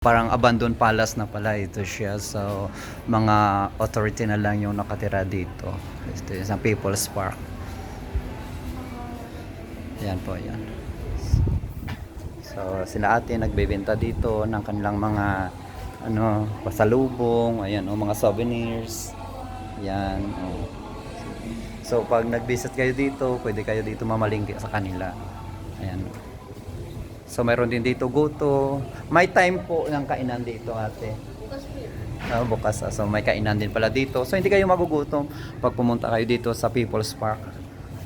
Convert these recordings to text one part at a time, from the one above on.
Parang abandoned palace na pala ito siya. So, mga authority na lang yung nakatira dito. Ito yung isang People's Park. Yan po, yan. So, sila ate nagbebenta dito ng kanilang mga pasalubong, ayan, mga souvenirs. Yan, oh. So, pag nag-visit kayo dito, pwede kayo dito mamalingki sa kanila. Ayan. So, meron din dito goto. May time po ng kainan dito, ate. Bukas. So, may kainan din pala dito. So, hindi kayo magugutom pag pumunta kayo dito sa People's Park.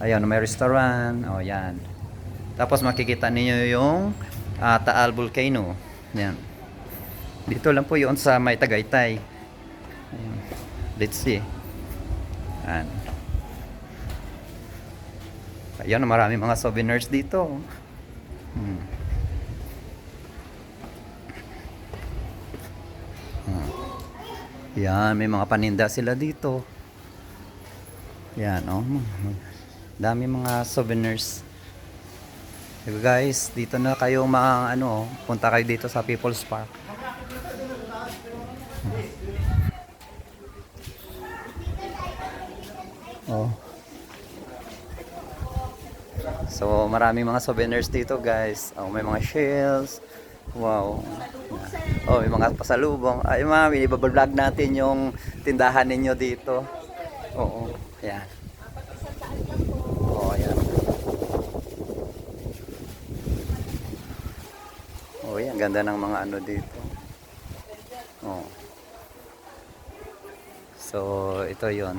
Ayan, may restaurant. O, yan. Tapos, makikita niyo yung Taal Volcano. Yan. Dito lang po yun sa may Tagaytay. Ayan. Let's see. Ayan. Ayan, marami mga souvenirs dito. Yan, may mga paninda sila dito. Yan, oh. Dami mga souvenirs. So guys, dito na kayo punta kayo dito sa People's Park. Oh. So, maraming mga souvenirs dito, guys. Oh, may mga shells. Wow. Oh, may mga pasalubong. Ay, ma'am, i-vlog natin yung tindahan ninyo dito. Oo. Ayan. Oh, ayan. Oh, ayan. Ganda ng mga ano dito. Oh. So, ito yon.